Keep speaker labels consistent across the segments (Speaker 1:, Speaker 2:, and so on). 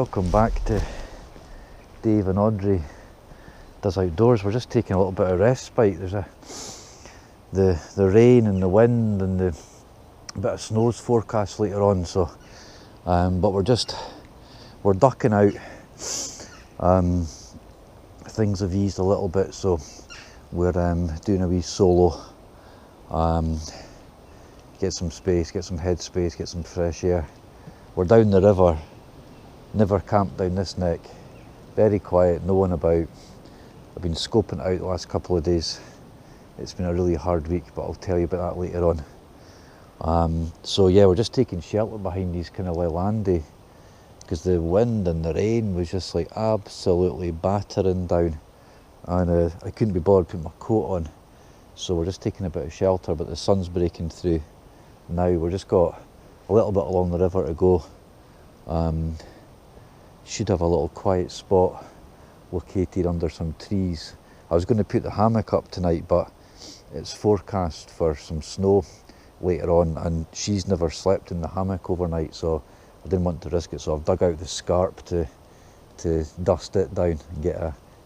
Speaker 1: Welcome back to Dave and Audrey Does Outdoors. We're just taking a little bit of respite. There's the rain and the wind and the bit of snow's forecast later on, so but we're ducking out. Things have eased a little bit, so we're doing a wee solo. Get some space, get some head space, get some fresh air. We're down the river. Never camped down this neck. Very quiet, no one about. I've been scoping it out the last couple of days. It's been a really hard week, but I'll tell you about that later on. So yeah, we're just taking shelter behind these kind of leilandi because the wind and the rain was just like absolutely battering down, and I couldn't be bothered putting my coat on. So we're just taking a bit of shelter, but the sun's breaking through now. We've just got a little bit along the river to go. Should have a little quiet spot located under some trees. I was going to put the hammock up tonight, but it's forecast for some snow later on, and she's never slept in the hammock overnight, so I didn't want to risk it. So I've dug out the scarp to dust it down and get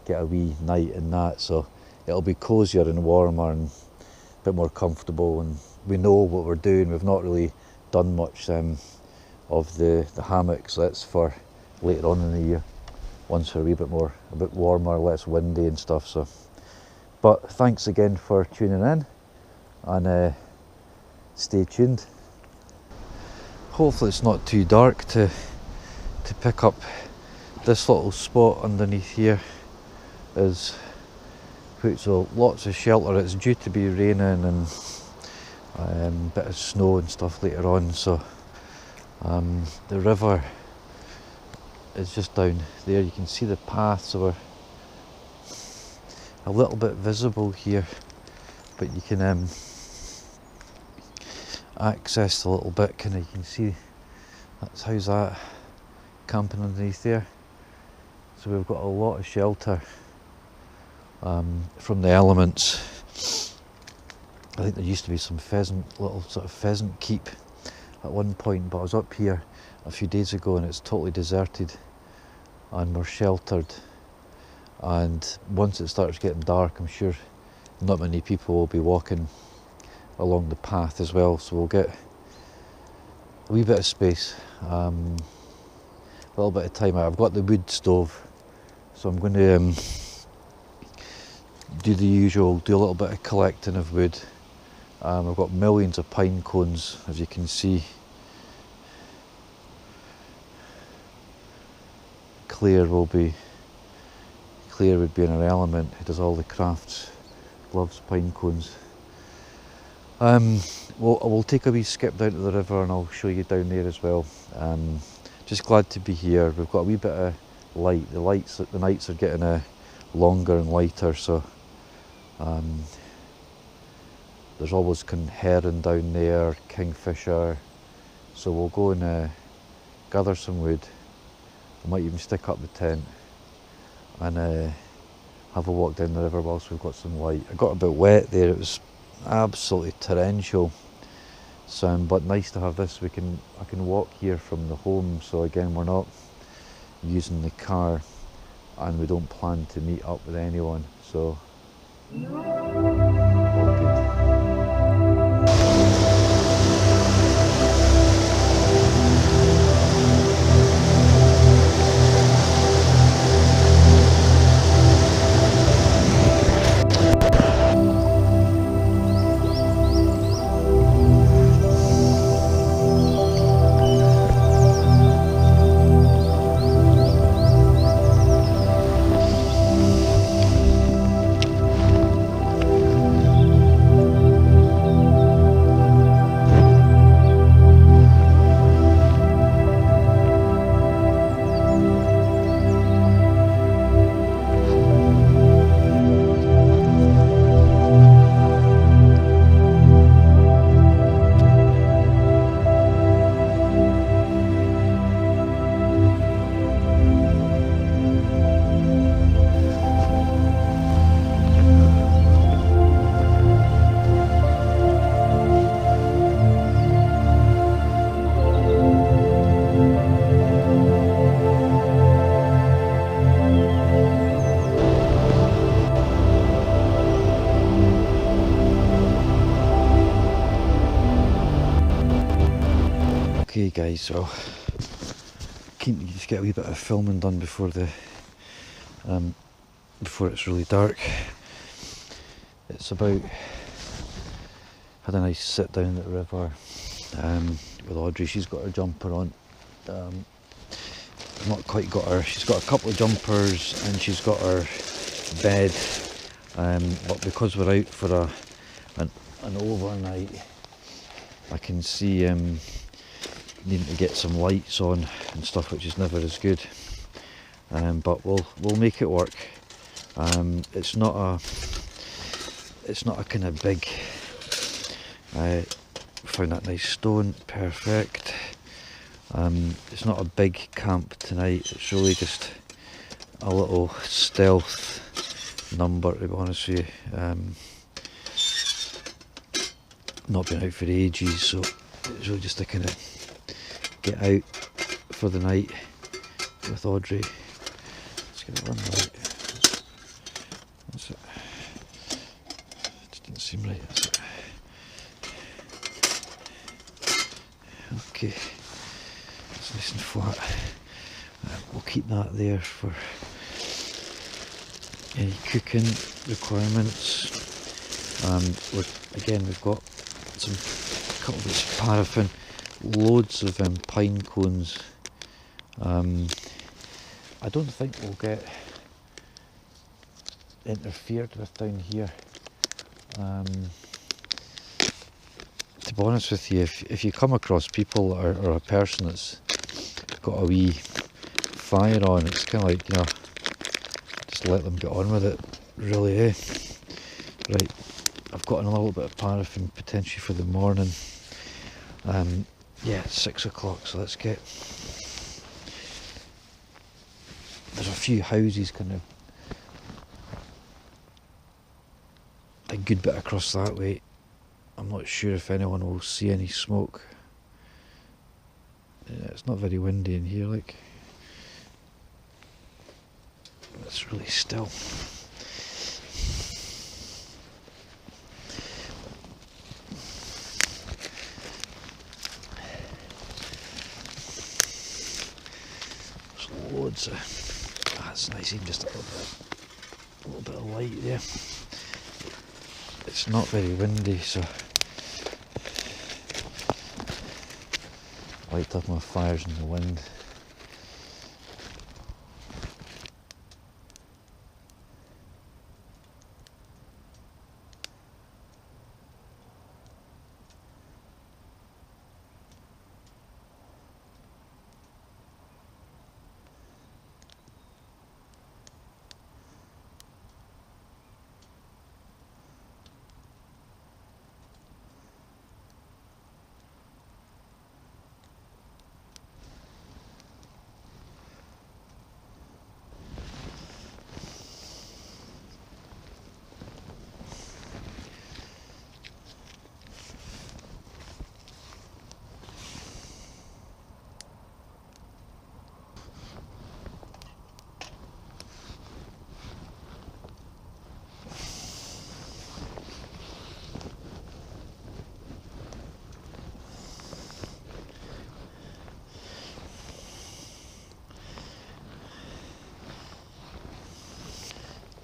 Speaker 1: a wee night in that. So it'll be cosier and warmer and a bit more comfortable, and we know what we're doing. We've not really done much of the hammock, so that's for later on in the year, once we're a bit warmer, less windy and stuff. So, but thanks again for tuning in, and stay tuned. Hopefully it's not too dark to pick up this little spot underneath here. Is so lots of shelter. It's due to be raining and a bit of snow and stuff later on, so the river is just down there. You can see the path, so we're a little bit visible here, but you can access a little bit. You can see how's that camping underneath there. So we've got a lot of shelter from the elements. I think there used to be some little sort of pheasant keep at one point, but I was up here a few days ago and it's totally deserted, and we're sheltered. And once it starts getting dark, I'm sure not many people will be walking along the path as well, so we'll get a wee bit of space, a little bit of time out. I've got the wood stove, so I'm going to do the usual, do a little bit of collecting of wood. I've got millions of pine cones, as you can see. Claire would be in her element. He does all the crafts, loves pine cones. We'll take a wee skip down to the river and I'll show you down there as well. Just glad to be here. We've got a wee bit of light. The nights are getting longer and lighter, so there's always heron down there, kingfisher. So we'll go and gather some wood. I might even stick up the tent and have a walk down the river whilst we've got some light. I got a bit wet there. It was absolutely torrential. So, but nice to have this. I can walk here from the home. So again, we're not using the car, and we don't plan to meet up with anyone. So all good. guys, well, keen to just get a wee bit of filming done before before it's really dark. It's about, had a nice sit down at the river with Audrey. She's got her jumper on. I've not quite got her, she's got a couple of jumpers and she's got her bed, but because we're out for an overnight, I can see needing to get some lights on and stuff, which is never as good, but we'll make it work. It's not a kind of big, found that nice stone, perfect. It's not a big camp tonight, it's really just a little stealth number, to be honest with you. Not been out for ages, so it's really just to kind of get out for the night with Audrey. Let's get it run right. That's it. It didn't seem right, that's it. Okay, it's nice and flat. We'll keep that there for any cooking requirements. We've got a couple bits of paraffin, loads of pine cones. I don't think we'll get interfered with down here. To be honest with you, if you come across people or a person that's got a wee fire on, it's kind of like, you know, just let them get on with it, really, eh? Right, I've got a little bit of paraffin potentially for the morning. Yeah, it's 6 o'clock, so let's get... There's a few houses kind of a good bit across that way. I'm not sure if anyone will see any smoke. Yeah, it's not very windy in here, like. It's really still. There's loads of... That's nice, even just a little bit of light there. It's not very windy, so I like to have my fires in the wind.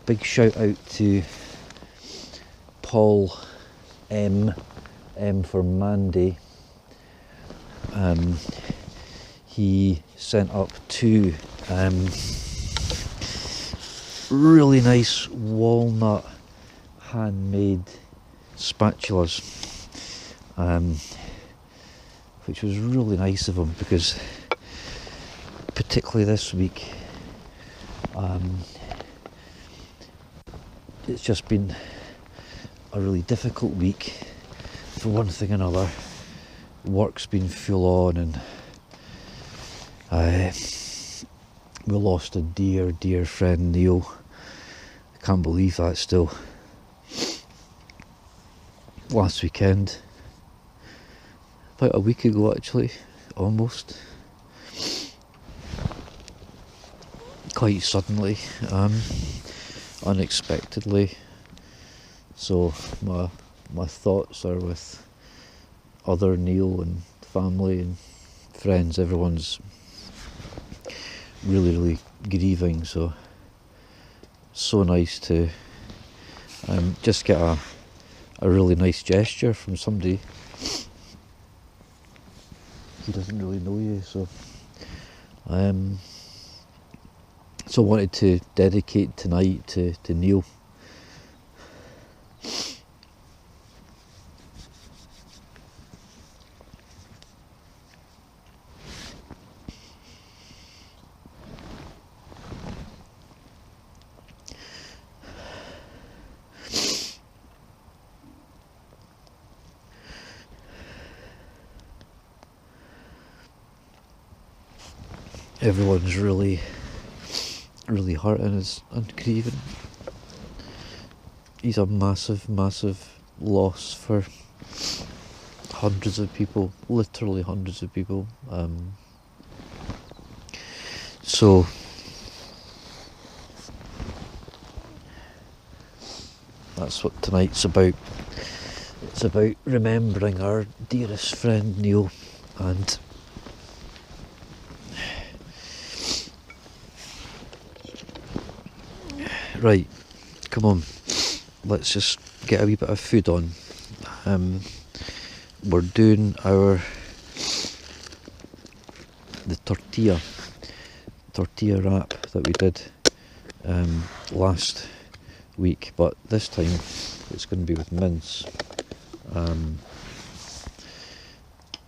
Speaker 1: Big shout out to Paul M for Mandy. He sent up two really nice walnut handmade spatulas, which was really nice of him, because particularly this week it's just been a really difficult week for one thing or another. Work's been full on, and we lost a dear friend, Neil. I can't believe that still. Last weekend, about a week ago actually, almost. Quite suddenly, unexpectedly. So my thoughts are with other Neil and family and friends, everyone's really grieving, so nice to just get a really nice gesture from somebody. He doesn't really know you, so I wanted to dedicate tonight to Neil. Everyone's really hurting and grieving. He's a massive loss for hundreds of people, literally hundreds of people. So that's what tonight's about. It's about remembering our dearest friend Neil, and right, come on, let's just get a wee bit of food on. We're doing the tortilla wrap that we did last week, but this time it's going to be with mince.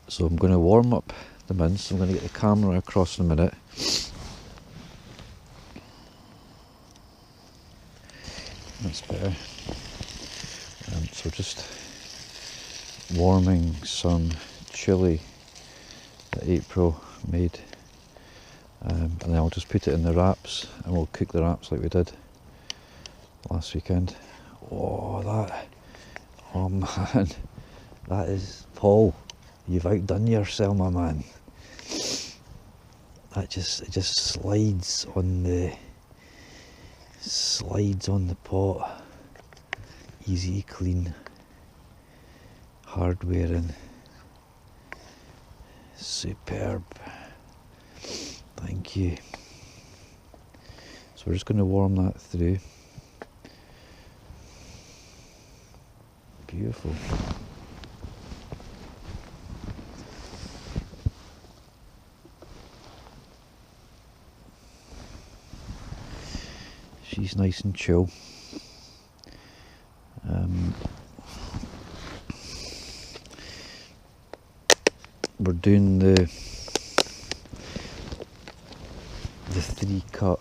Speaker 1: So I'm going to warm up the mince. I'm going to get the camera across in a minute. That's better. So just warming some chilli that April made, and then I'll just put it in the wraps, and we'll cook the wraps like we did last weekend. Oh man, that is, Paul, you've outdone yourself, my man. It just slides on the pot. Easy, clean, hard wearing, superb. Thank you. So we're just going to warm that through. Beautiful. She's nice and chill. We're doing the 3-cut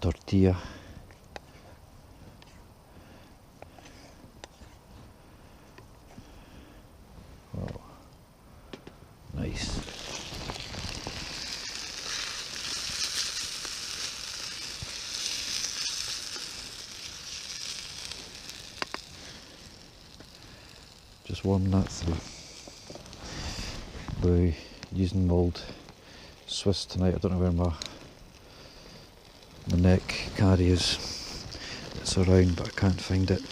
Speaker 1: tortilla. Wow, nice. Just warm that through. We're using old Swiss tonight. I don't know where my neck carry is. It's around, but I can't find it.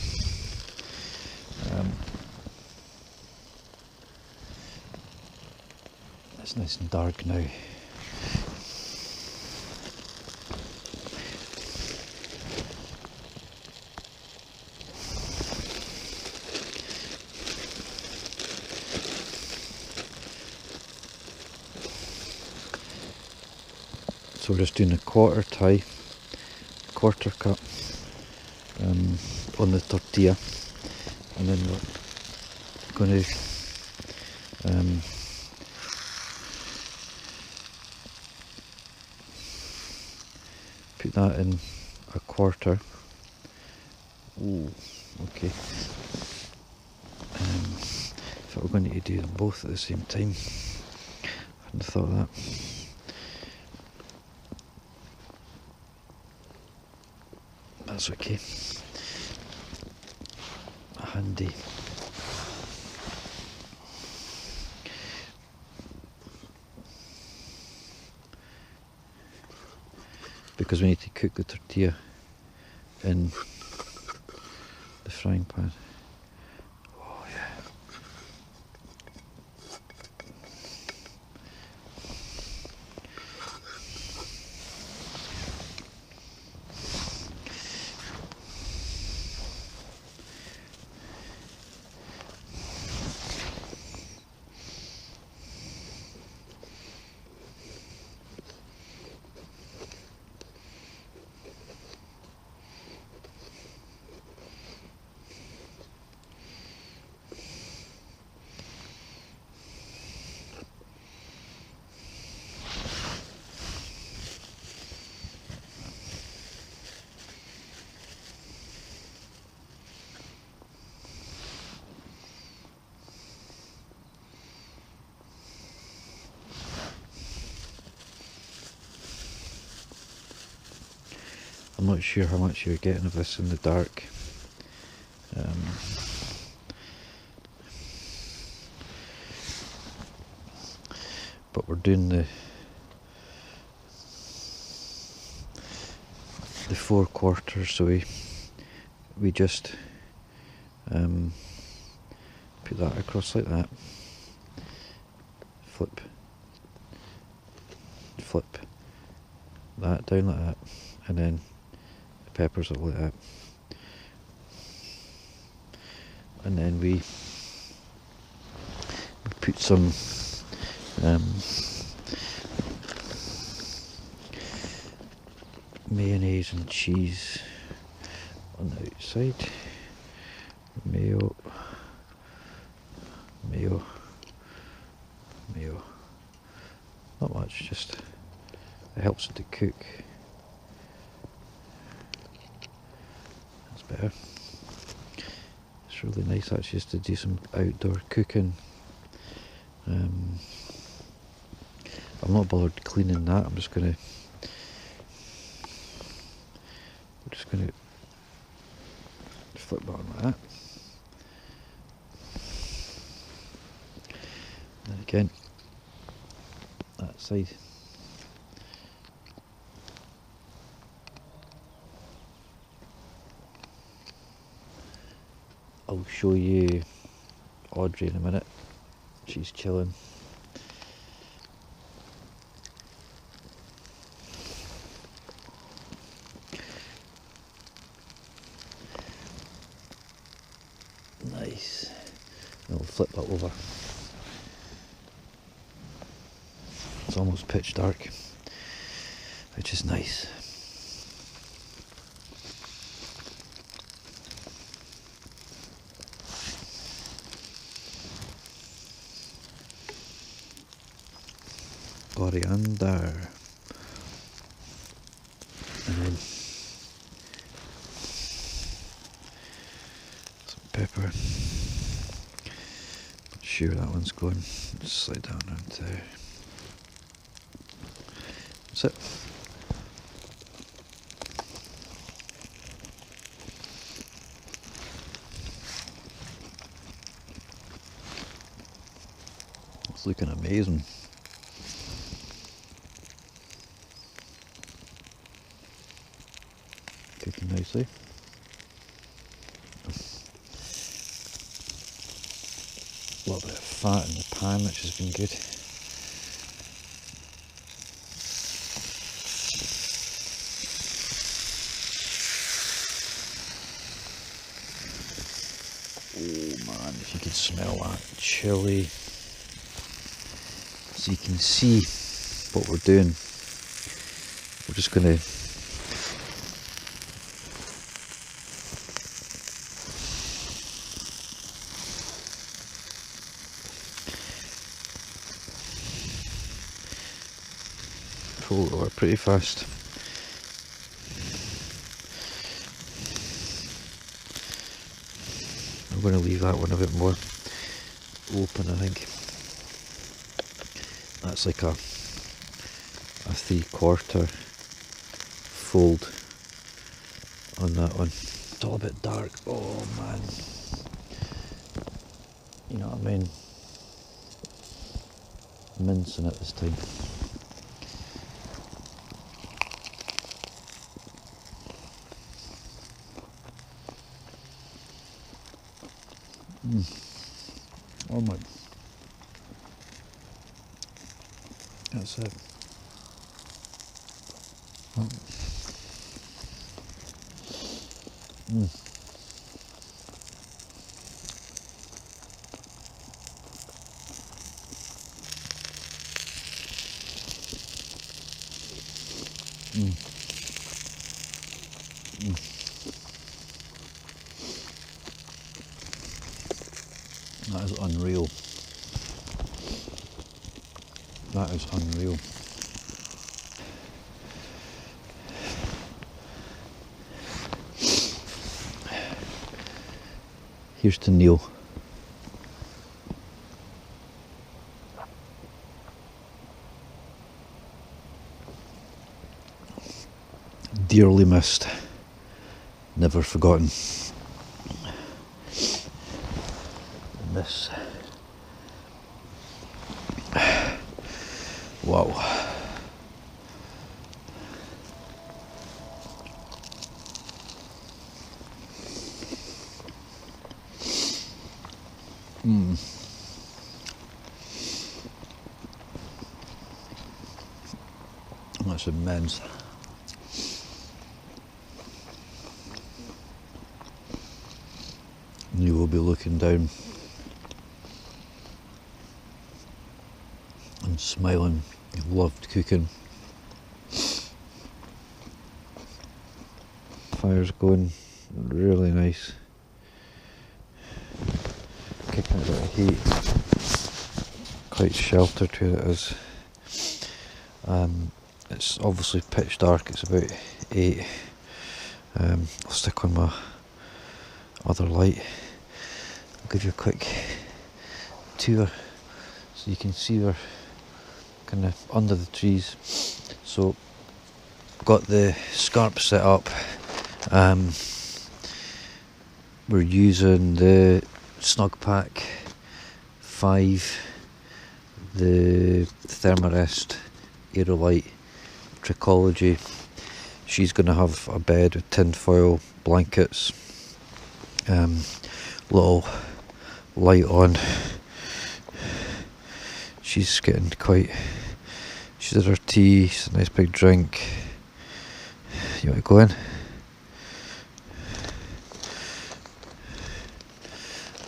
Speaker 1: It's nice and dark now. So we're just doing a quarter cut on the tortilla, and then we're going to put that in a quarter. Ooh, okay. If I were going to do them both at the same time, I hadn't thought of that. That's okay. Handy. Because we need to cook the tortilla in the frying pan. Oh yeah. I'm not sure how much you're getting of this in the dark. But we're doing the 4 quarters, so we just put that across like that, flip that down like that, and then the peppers up like that, and then we put some mayonnaise and cheese on the outside, mayo, not much, just it helps it to cook. That's better. It's really nice actually just to do some outdoor cooking. I'm not bothered cleaning that. I'm just gonna flip that on like that. And again, that side. I'll show you Audrey in a minute. She's chilling. Nice. And we'll flip that over. It's almost pitch dark, which is nice. Coriander, and then some pepper. Not sure that one's going. Just slide down around there. That's it. It's looking amazing. Cooking nicely. A little bit of fat in the pan, which has been good. Oh man, if you could smell that chilli. So you can see what we're doing. We're just going to pull it over pretty fast. I'm going to leave that one a bit more open, I think. That's like a 3/4 fold on that one. It's all a bit dark. Oh man. You know what I mean? Mincing it this time. Oh my. That's it. That is unreal. That is unreal. Here's to Neil. Dearly missed, never forgotten. This. Wow. That's immense. You will be looking down and smiling. You've loved cooking. Fire's going really nice. Kicking a bit of heat. Quite sheltered where it is. It's obviously pitch dark. It's about 8. I'll stick on my other light. I'll give you a quick tour so you can see we're kind of under the trees. So got the scarp set up. We're using the Snug Pack 5, the Thermarest Aerolite Tricology. She's going to have a bed with tinfoil, blankets, little light on. She's getting quite, she's had her tea, she's a nice big drink. You want to go in?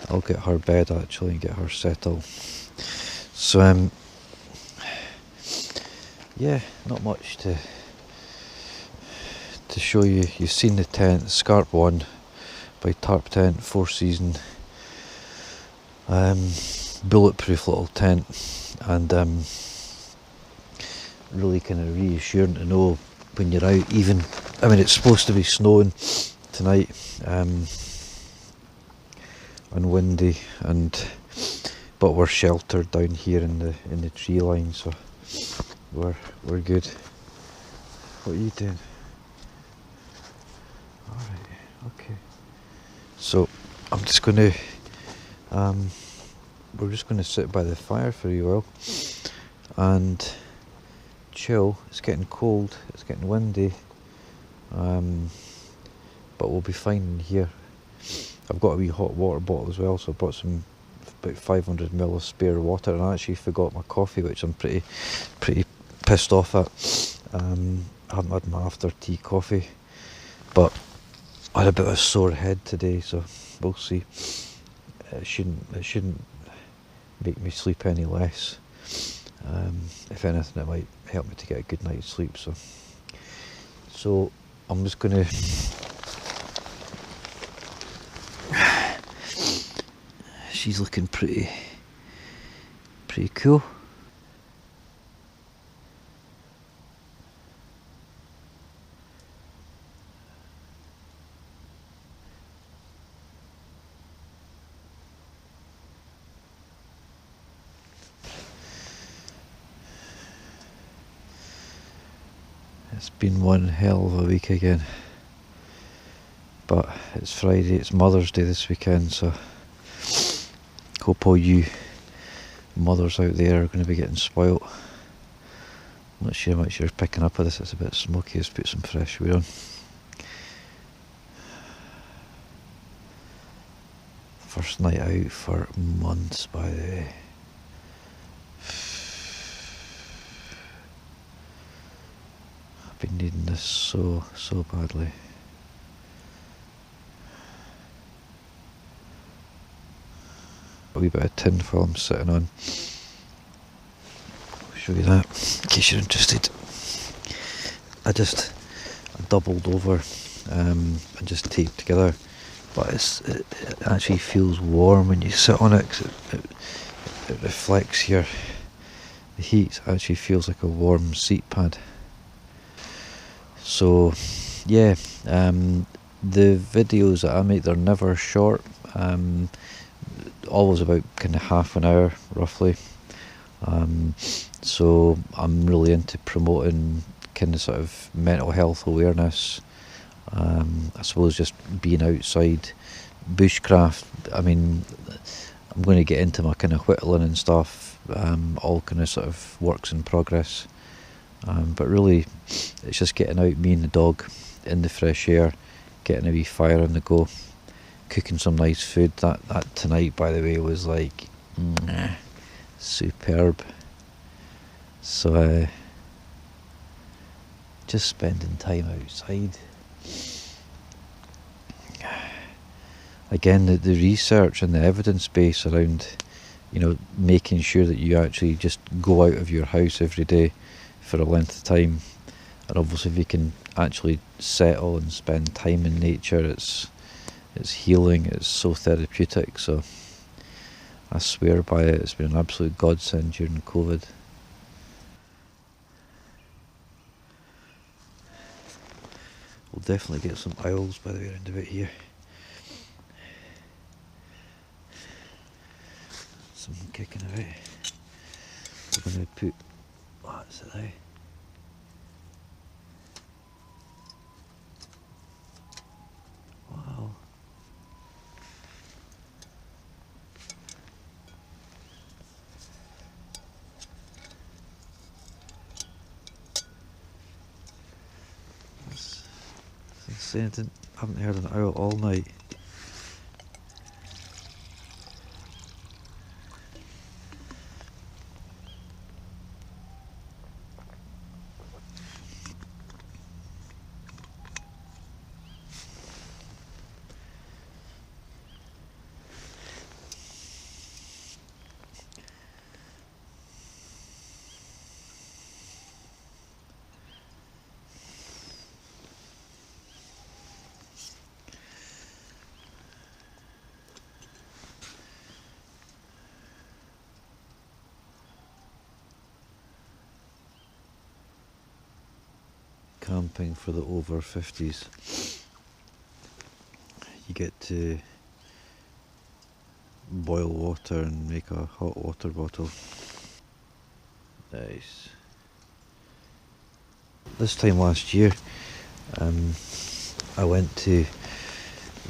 Speaker 1: I'll get her bed actually and get her settled. So yeah, not much to show you. You've seen the tent, Scarp 1 by Tarp Tent, 4 season, bulletproof little tent, and really kind of reassuring to know when you're out. Even, I mean, it's supposed to be snowing tonight, and windy, but we're sheltered down here in the tree line, so we're good. What are you doing? Alright, okay. So I'm just gonna we're just gonna sit by the fire for a while and chill. It's getting cold, it's getting windy, but we'll be fine in here. I've got a wee hot water bottle as well, so I brought some about 500ml of spare water, and I actually forgot my coffee, which I'm pretty pissed off at. I haven't had my after tea coffee, but I had a bit of a sore head today, so we'll see. It shouldn't make me sleep any less. If anything, it might help me to get a good night's sleep. So I'm just gonna she's looking pretty cool. It's been one hell of a week again, but it's Friday, it's Mother's Day this weekend, so hope all you mothers out there are going to be getting spoilt. I'm not sure how much you're picking up of this, it's a bit smoky. Let's put some fresh wood on. First night out for months, by the way. I've been needing this so badly. A wee bit of tin foil I'm sitting on. I'll show you that in case you're interested. I doubled over and just taped together, but it actually feels warm when you sit on it, 'cause it reflects the heat. Actually feels like a warm seat pad. So yeah, the videos that I make, they're never short, always about kind of half an hour roughly. So I'm really into promoting kind of sort of mental health awareness. I suppose just being outside, bushcraft. I mean, I'm going to get into my kind of whittling and stuff, all kind of sort of works in progress. But really, it's just getting out, me and the dog, in the fresh air, getting a wee fire on the go, cooking some nice food. That tonight, by the way, was like superb. So just spending time outside. Again, the research and the evidence base around, making sure that you actually just go out of your house every day for a length of time, and obviously if you can actually settle and spend time in nature, it's healing, it's so therapeutic. So I swear by it. It's been an absolute godsend during COVID. We'll definitely get some owls, by the way, around about here. Some kicking about. We're going to put... What's it there? Wow. That's insane. I haven't heard an owl all night. Camping for the over 50s. You get to boil water and make a hot water bottle. Nice. This time last year, I went to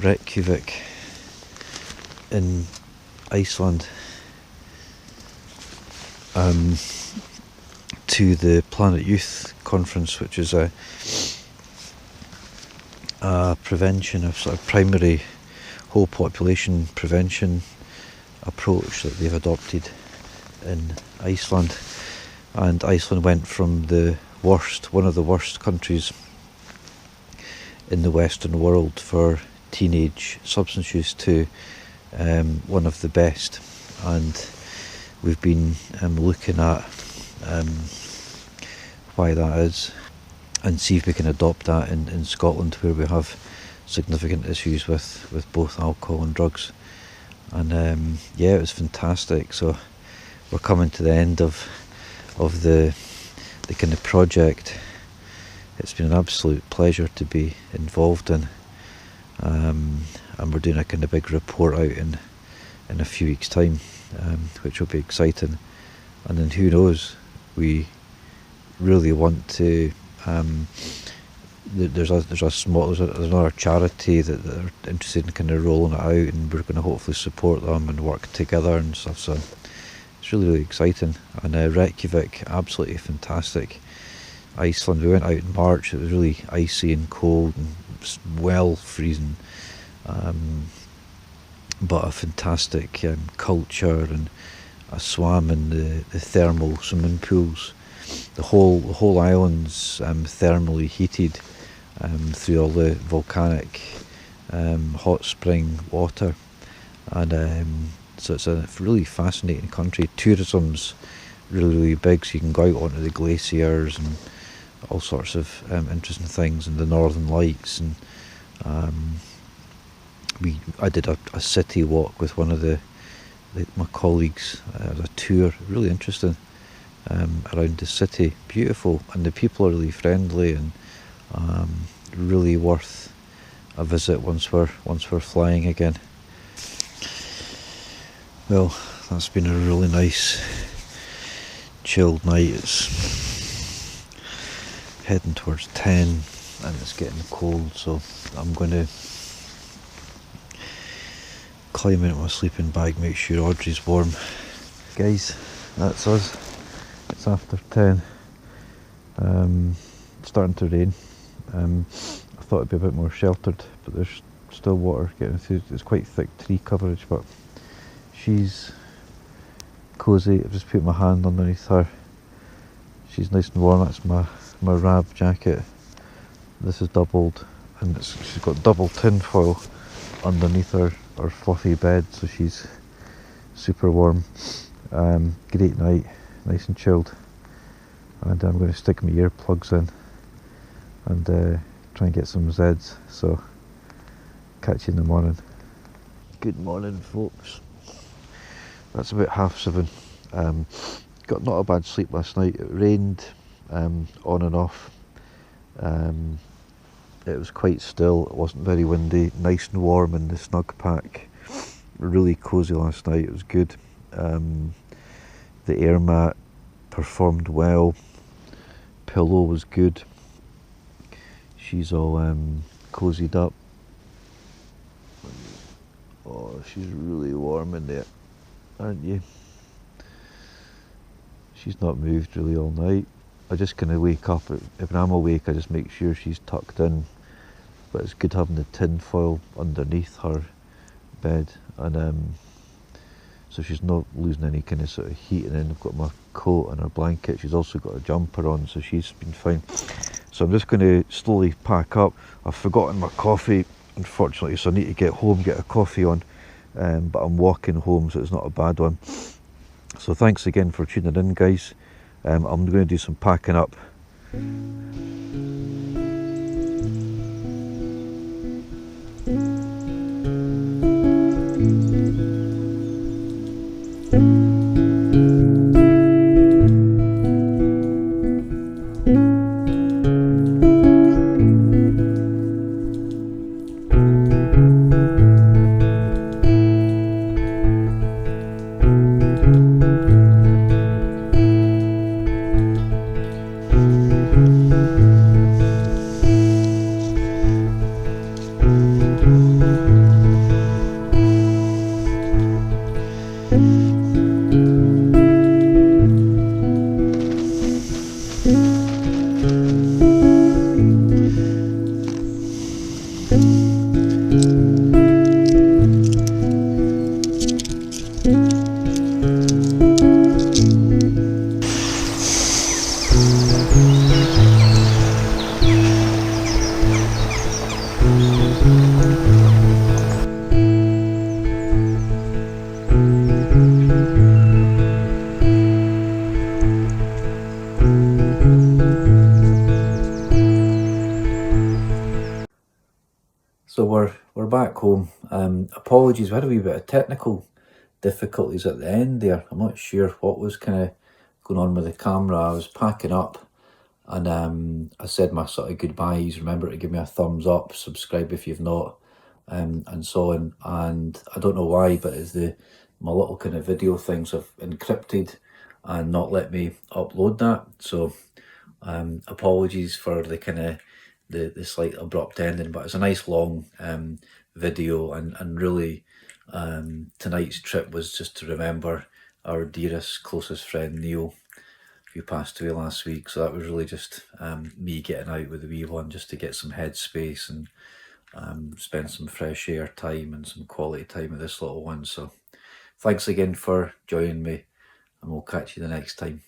Speaker 1: Reykjavik in Iceland to the Planet Youth conference, which is a prevention of sort of primary whole population prevention approach that they've adopted in Iceland. And Iceland went from one of the worst countries in the Western world for teenage substance use to one of the best. And we've been looking at why that is, and see if we can adopt that in Scotland, where we have significant issues with both alcohol and drugs. And yeah, it was fantastic. So we're coming to the end of the kind of project. It's been an absolute pleasure to be involved in, and we're doing a kind of big report out in a few weeks' time, which will be exciting. And then who knows, we really want to. There's another charity that are interested in kind of rolling it out, and we're going to hopefully support them and work together and stuff. So it's really exciting. And Reykjavik, absolutely fantastic. Iceland, we went out in March. It was really icy and cold and well freezing. but a fantastic culture, and I swam in the thermal swimming pools. The whole island's thermally heated through all the volcanic hot spring water, and so it's a really fascinating country. Tourism's really big, so you can go out onto the glaciers and all sorts of interesting things, and the Northern Lights, and um, I did a city walk with one of my colleagues. It was a tour, really interesting, around the city. Beautiful, and the people are really friendly, and really worth a visit once we're flying again. Well, that's been a really nice chilled night. It's heading towards 10 and it's getting cold, so I'm going to climb into my sleeping bag, make sure Audrey's warm. Guys, that's us. It's after 10. It's starting to rain. I thought it'd be a bit more sheltered, but there's still water getting through. It's quite thick tree coverage, but she's cosy. I've just put my hand underneath her. She's nice and warm. That's my Rab jacket. This is doubled, and she's got double tin foil underneath her fluffy bed, so she's super warm. Great night, nice and chilled, and I'm going to stick my earplugs in and try and get some Zeds. So catch you in the morning. Good morning, folks. That's about 7:30. Got not a bad sleep last night. It rained on and off. It was quite still. It wasn't very windy. Nice and warm in the snug pack. Really cosy last night. It was good. The air mat performed well. Pillow was good. She's all cozied up. Oh, she's really warm in there, aren't you? She's not moved really all night. I just kind of wake up. If I'm awake, I just make sure she's tucked in. But it's good having the tin foil underneath her bed, and so she's not losing any kind of sort of heat. And then I've got my coat and her blanket. She's also got a jumper on, so she's been fine. So I'm just going to slowly pack up. I've forgotten my coffee, unfortunately, so I need to get home, get a coffee on. But I'm walking home, so it's not a bad one. So thanks again for tuning in, guys. I'm going to do some packing up. So we're back home. Apologies, we had a wee bit of technical difficulties at the end there. I'm not sure what was kind of going on with the camera. I was packing up, and I said my sort of goodbyes. Remember to give me a thumbs up, subscribe if you've not, and so on. And I don't know why, but it's my little kind of video things have encrypted and not let me upload that. So apologies for the kind of the slight abrupt ending, but it's a nice long video, and really tonight's trip was just to remember our dearest, closest friend Neil, who passed away last week. So that was really just me getting out with the wee one, just to get some headspace and spend some fresh air time and some quality time with this little one. So thanks again for joining me, and we'll catch you the next time.